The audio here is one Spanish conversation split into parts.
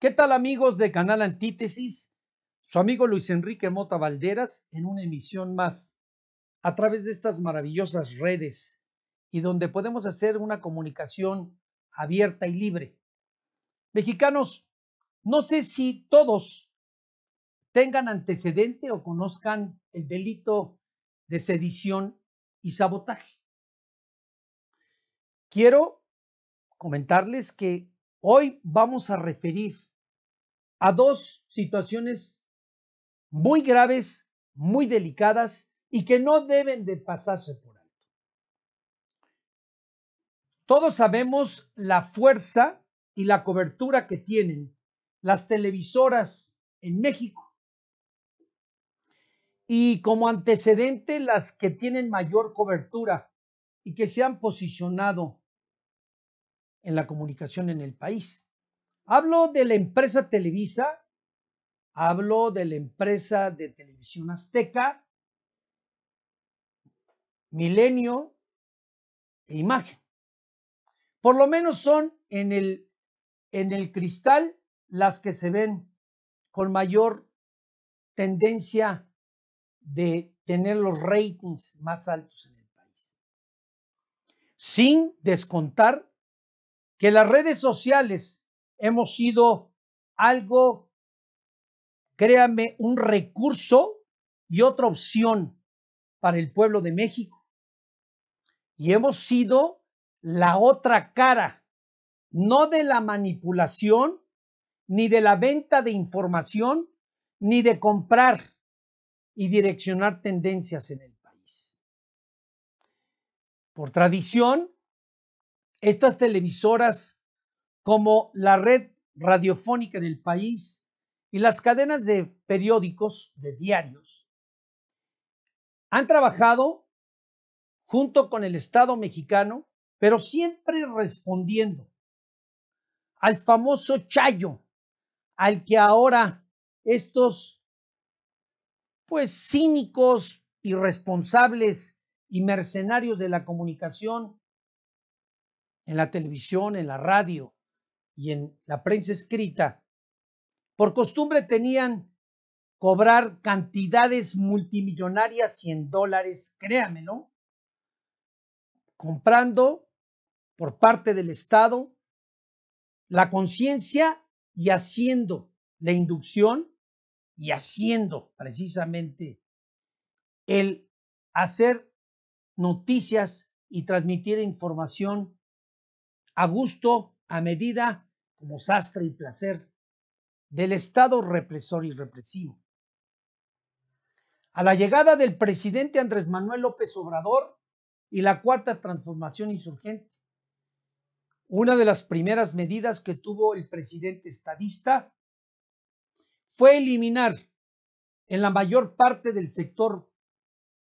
¿Qué tal, amigos de Canal Antítesis? Su amigo Luis Enrique Mota Valderas en una emisión más a través de estas maravillosas redes y donde podemos hacer una comunicación abierta y libre. Mexicanos, no sé si todos tengan antecedente o conozcan el delito de sedición y sabotaje. Quiero comentarles que hoy vamos a referir a dos situaciones muy graves, muy delicadas y que no deben de pasarse por alto. Todos sabemos la fuerza y la cobertura que tienen las televisoras en México y como antecedente las que tienen mayor cobertura y que se han posicionado en la comunicación en el país. Hablo de la empresa Televisa, hablo de la empresa de Televisión Azteca, Milenio e Imagen. Por lo menos son en el cristal las que se ven con mayor tendencia de tener los ratings más altos en el país. Sin descontar que las redes sociales hemos sido algo, créame, un recurso y otra opción para el pueblo de México. Y hemos sido la otra cara, no de la manipulación, ni de la venta de información, ni de comprar y direccionar tendencias en el país. Por tradición, estas televisoras, como la red radiofónica en el país y las cadenas de periódicos, de diarios, han trabajado junto con el Estado mexicano, pero siempre respondiendo al famoso chayo, al que ahora estos cínicos, irresponsables y mercenarios de la comunicación en la televisión, en la radio y en la prensa escrita, por costumbre tenían cobrar cantidades multimillonarias y en dólares, créamelo, comprando por parte del Estado la conciencia y haciendo la inducción y haciendo precisamente el hacer noticias y transmitir información a gusto, a medida, como sastre y placer del Estado represor y represivo. A la llegada del presidente Andrés Manuel López Obrador y la cuarta transformación insurgente, una de las primeras medidas que tuvo el presidente estadista fue eliminar en la mayor parte del sector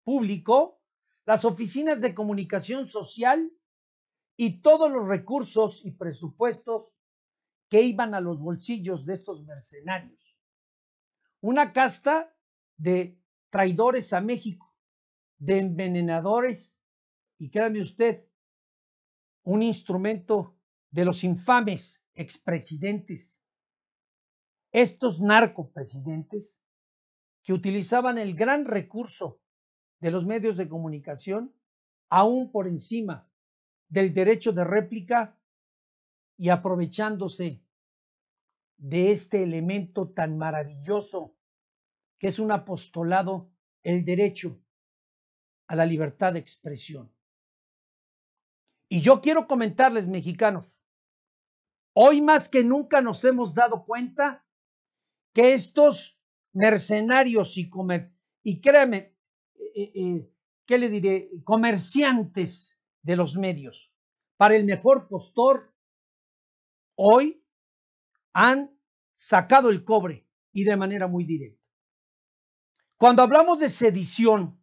público las oficinas de comunicación social y todos los recursos y presupuestos que iban a los bolsillos de estos mercenarios. Una casta de traidores a México, de envenenadores y créame usted, un instrumento de los infames expresidentes, estos narcopresidentes que utilizaban el gran recurso de los medios de comunicación aún por encima del derecho de réplica y aprovechándose de este elemento tan maravilloso que es un apostolado, el derecho a la libertad de expresión. Y yo quiero comentarles, mexicanos, hoy más que nunca nos hemos dado cuenta que estos mercenarios y créeme, ¿qué le diré? Comerciantes de los medios, para el mejor postor, hoy han sacado el cobre y de manera muy directa. Cuando hablamos de sedición,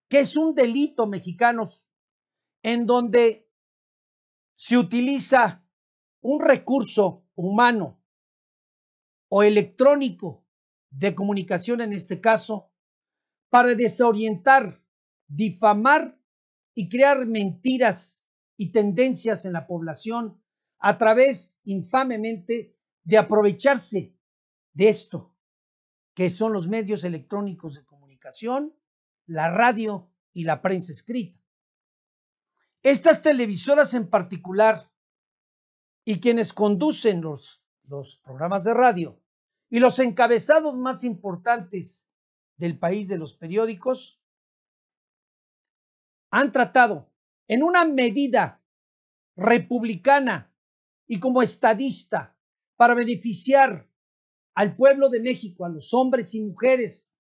que es un delito, mexicanos, en donde se utiliza un recurso humano o electrónico de comunicación en este caso, para desorientar, difamar y crear mentiras y tendencias en la población a través infamemente de aprovecharse de esto, que son los medios electrónicos de comunicación, la radio y la prensa escrita. Estas televisoras en particular y quienes conducen los programas de radio y los encabezados más importantes del país de los periódicos han tratado en una medida republicana y como estadista para beneficiar al pueblo de México, a los hombres y mujeres,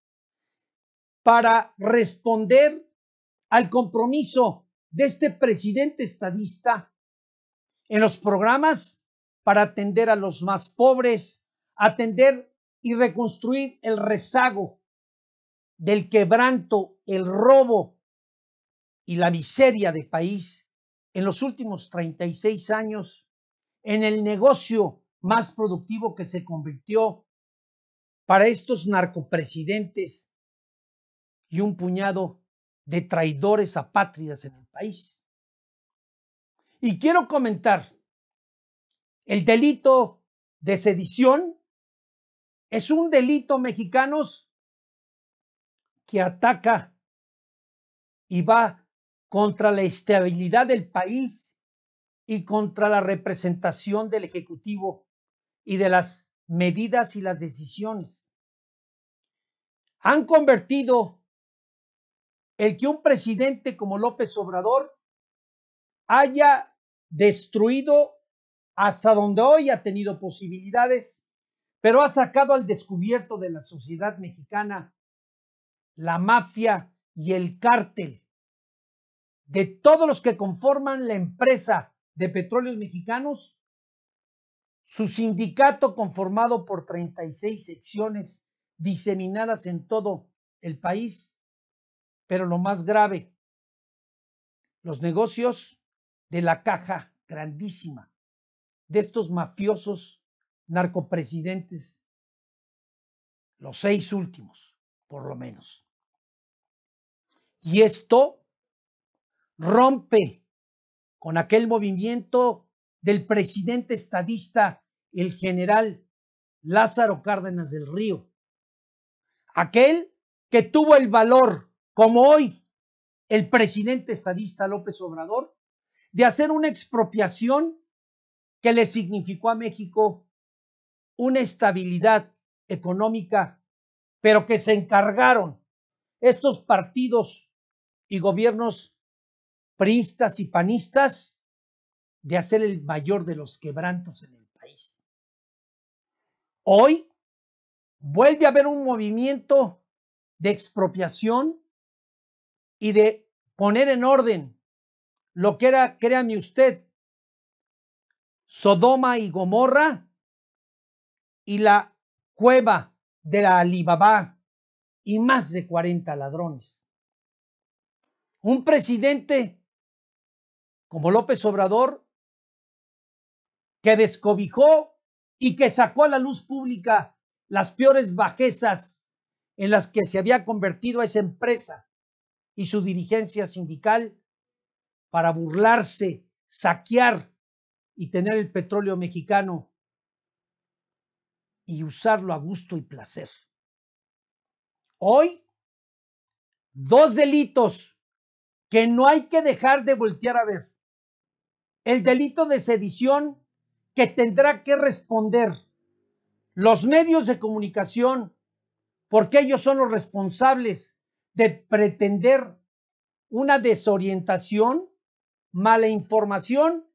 para responder al compromiso de este presidente estadista en los programas para atender a los más pobres, atender y reconstruir el rezago del quebranto, el robo y la miseria del país en los últimos 36 años, en el negocio más productivo que se convirtió para estos narcopresidentes y un puñado de traidores apátridas en el país. Y quiero comentar, el delito de sedición es un delito, mexicanos, que ataca y va contra la estabilidad del país y contra la representación del Ejecutivo y de las medidas y las decisiones. Han convertido el que un presidente como López Obrador haya destruido hasta donde hoy ha tenido posibilidades, pero ha sacado al descubierto de la sociedad mexicana la mafia y el cártel de todos los que conforman la empresa de Petróleos Mexicanos, su sindicato conformado por 36 secciones diseminadas en todo el país, pero lo más grave, los negocios de la caja grandísima de estos mafiosos narcopresidentes, los 6 últimos, por lo menos. Y esto rompe con aquel movimiento del presidente estadista, el general Lázaro Cárdenas del Río, aquel que tuvo el valor, como hoy el presidente estadista López Obrador, de hacer una expropiación que le significó a México una estabilidad económica, pero que se encargaron estos partidos y gobiernos priistas y panistas de hacer el mayor de los quebrantos en el país. Hoy vuelve a haber un movimiento de expropiación y de poner en orden lo que era, créame usted, Sodoma y Gomorra y la cueva de la Alibaba y más de 40 ladrones. Un presidente como López Obrador que descobijó y que sacó a la luz pública las peores bajezas en las que se había convertido esa empresa y su dirigencia sindical para burlarse, saquear y tener el petróleo mexicano y usarlo a gusto y placer. Hoy, 2 delitos que no hay que dejar de voltear a ver. El delito de sedición, que tendrá que responder los medios de comunicación, porque ellos son los responsables de pretender una desorientación, mala información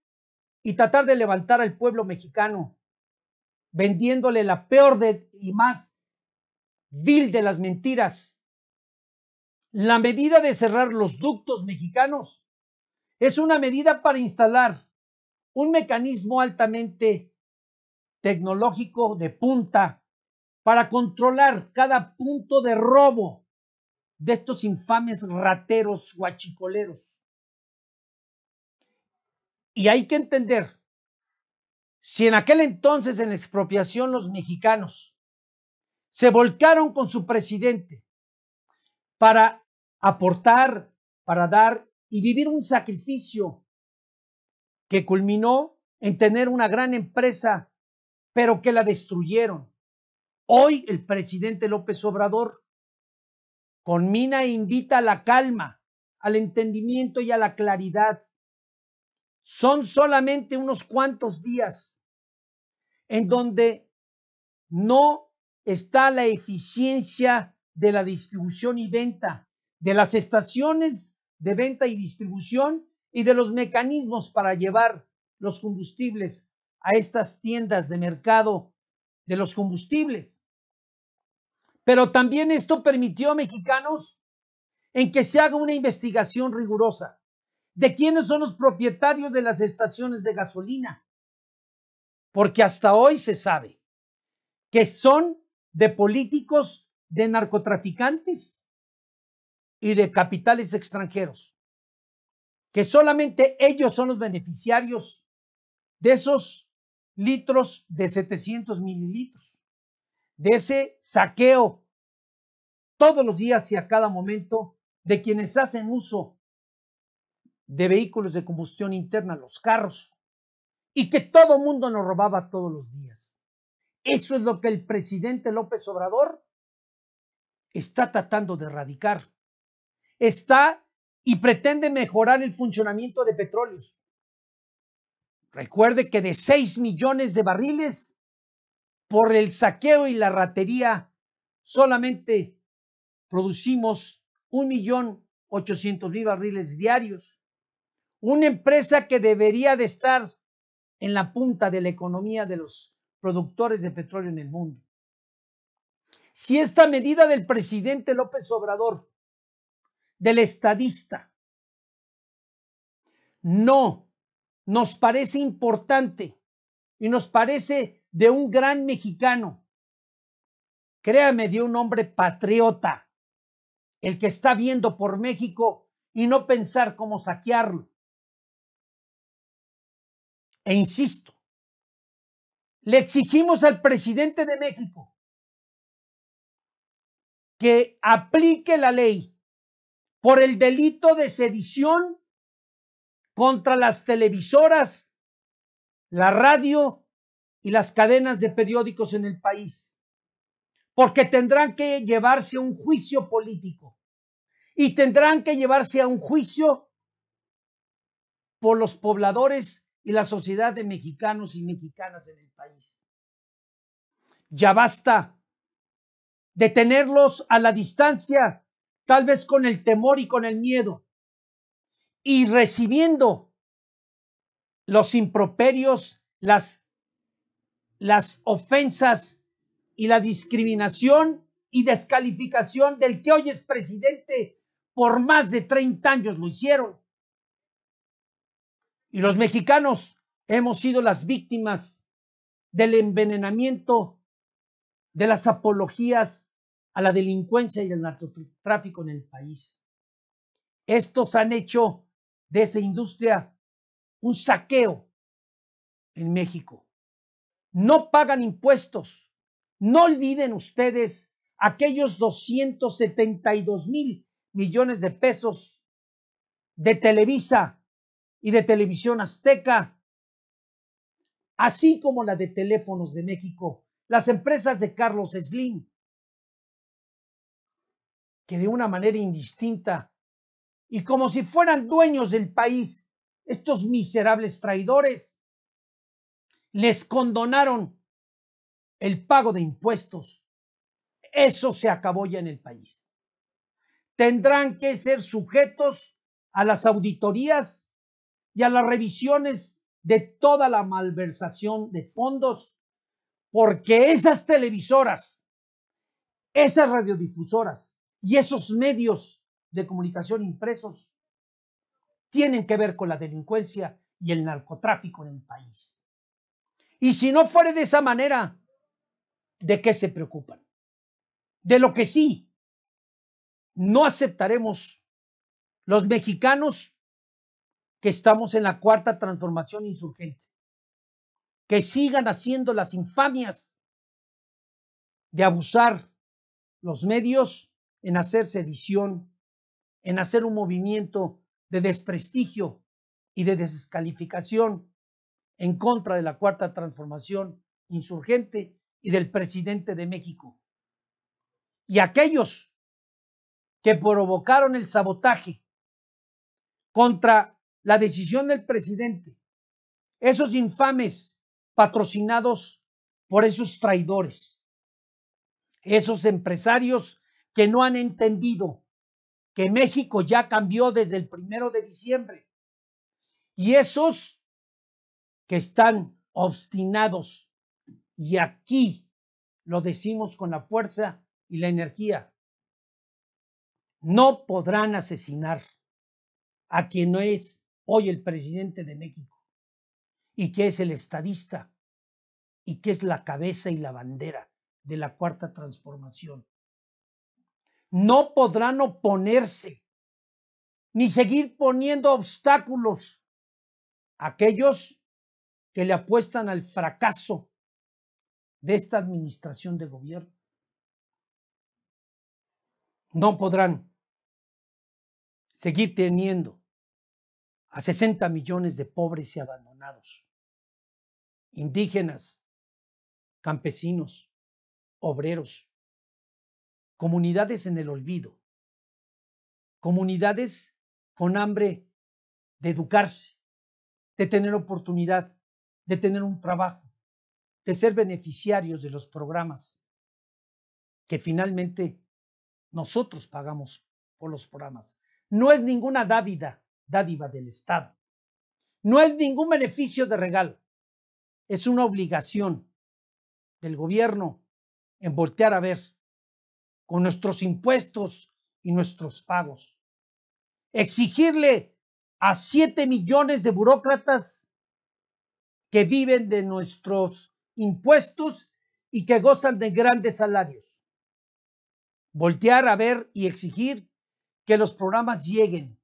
y tratar de levantar al pueblo mexicano, vendiéndole la peor y más vil de las mentiras. La medida de cerrar los ductos mexicanos es una medida para instalar un mecanismo altamente tecnológico de punta para controlar cada punto de robo de estos infames rateros guachicoleros. Y hay que entender, si en aquel entonces en la expropiación los mexicanos se volcaron con su presidente para aportar, para dar y vivir un sacrificio que culminó en tener una gran empresa pero que la destruyeron. Hoy el presidente López Obrador conmina e invita a la calma, al entendimiento y a la claridad. Son solamente unos cuantos días en donde no está la eficiencia de la distribución y venta, de las estaciones de venta y distribución y de los mecanismos para llevar los combustibles a estas tiendas de mercado de los combustibles. Pero también esto permitió a mexicanos en que se haga una investigación rigurosa de quiénes son los propietarios de las estaciones de gasolina, porque hasta hoy se sabe que son de políticos, de narcotraficantes y de capitales extranjeros, que solamente ellos son los beneficiarios de esos litros de 700 mililitros, de ese saqueo todos los días y a cada momento de quienes hacen uso de vehículos de combustión interna, los carros, y que todo mundo nos robaba todos los días. Eso es lo que el presidente López Obrador está tratando de erradicar. Está y pretende mejorar el funcionamiento de petróleos. Recuerde que de 6 millones de barriles, por el saqueo y la ratería, solamente producimos 1.800.000 barriles diarios. Una empresa que debería de estar en la punta de la economía de los productores de petróleo en el mundo. Si esta medida del presidente López Obrador, del estadista, no nos parece importante y nos parece de un gran mexicano, créame, de un hombre patriota, el que está viendo por México y no pensar cómo saquearlo. E insisto, le exigimos al presidente de México que aplique la ley por el delito de sedición contra las televisoras, la radio y las cadenas de periódicos en el país, porque tendrán que llevarse a un juicio político y tendrán que llevarse a un juicio por los pobladores y la sociedad de mexicanos y mexicanas en el país. Ya basta de tenerlos a la distancia, tal vez con el temor y con el miedo, y recibiendo los improperios, las ofensas y la discriminación y descalificación del que hoy es presidente. Por más de 30 años lo hicieron. Y los mexicanos hemos sido las víctimas del envenenamiento, de las apologías a la delincuencia y el narcotráfico en el país. Estos han hecho de esa industria un saqueo en México. No pagan impuestos. No olviden ustedes aquellos 272,000 millones de pesos de Televisa y de Televisión Azteca, así como la de Teléfonos de México, las empresas de Carlos Slim, que de una manera indistinta y como si fueran dueños del país, estos miserables traidores les condonaron el pago de impuestos. Eso se acabó ya en el país. Tendrán que ser sujetos a las auditorías y a las revisiones de toda la malversación de fondos, porque esas televisoras, esas radiodifusoras y esos medios de comunicación impresos tienen que ver con la delincuencia y el narcotráfico en el país. Y si no fuera de esa manera, ¿de qué se preocupan? De lo que sí no aceptaremos los mexicanos que estamos en la cuarta transformación insurgente, que sigan haciendo las infamias de abusar los medios en hacer sedición, en hacer un movimiento de desprestigio y de descalificación en contra de la cuarta transformación insurgente y del presidente de México. Y aquellos que provocaron el sabotaje contra la decisión del presidente, esos infames patrocinados por esos traidores, esos empresarios que no han entendido que México ya cambió desde el 1 de diciembre, y esos que están obstinados, y aquí lo decimos con la fuerza y la energía, no podrán asesinar a quien no es hoy el presidente de México y que es el estadista y que es la cabeza y la bandera de la Cuarta Transformación. No podrán oponerse ni seguir poniendo obstáculos a aquellos que le apuestan al fracaso de esta administración de gobierno. No podrán seguir teniendo a 60 millones de pobres y abandonados, indígenas, campesinos, obreros, comunidades en el olvido, comunidades con hambre de educarse, de tener oportunidad, de tener un trabajo, de ser beneficiarios de los programas que finalmente nosotros pagamos por los programas. No es ninguna dádiva del Estado. No es ningún beneficio de regalo. Es una obligación del gobierno en voltear a ver con nuestros impuestos y nuestros pagos. Exigirle a 7 millones de burócratas que viven de nuestros impuestos y que gozan de grandes salarios. Voltear a ver y exigir que los programas lleguen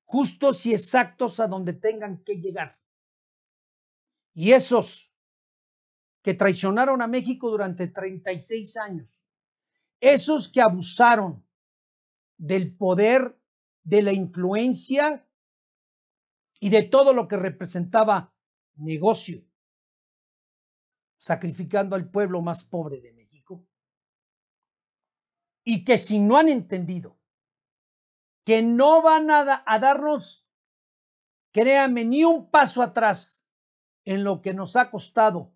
justos y exactos a donde tengan que llegar. Y esos que traicionaron a México durante 36 años, esos que abusaron del poder, de la influencia y de todo lo que representaba negocio, sacrificando al pueblo más pobre de México, y que si no han entendido que no van a darnos, créanme, ni un paso atrás en lo que nos ha costado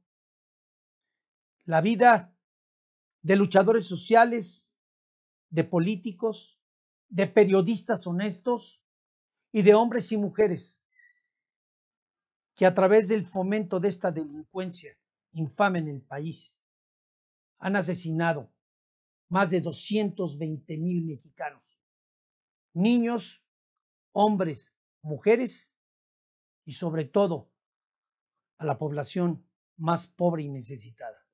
la vida de luchadores sociales, de políticos, de periodistas honestos y de hombres y mujeres que a través del fomento de esta delincuencia infame en el país han asesinado más de 220,000 mexicanos, niños, hombres, mujeres y sobre todo a la población más pobre y necesitada.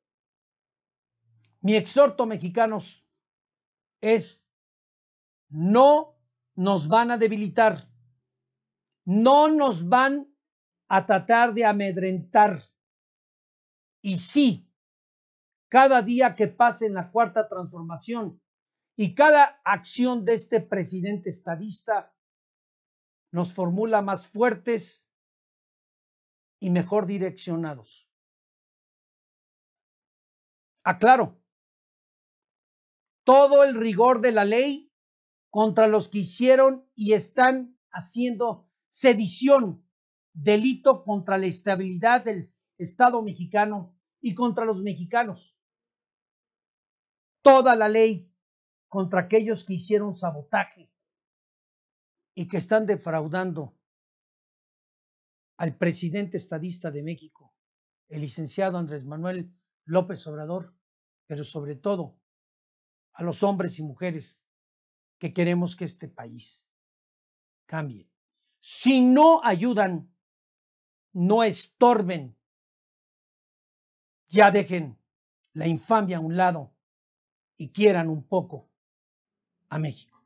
Mi exhorto, mexicanos, es: no nos van a debilitar, no nos van a tratar de amedrentar. Y sí, cada día que pase en la Cuarta Transformación y cada acción de este presidente estadista nos formula más fuertes y mejor direccionados. Aclaro, todo el rigor de la ley contra los que hicieron y están haciendo sedición, delito contra la estabilidad del Estado mexicano y contra los mexicanos. Toda la ley contra aquellos que hicieron sabotaje y que están defraudando al presidente estadista de México, el licenciado Andrés Manuel López Obrador, pero sobre todo a los hombres y mujeres que queremos que este país cambie. Si no ayudan, no estorben, ya dejen la infamia a un lado y quieran un poco a México.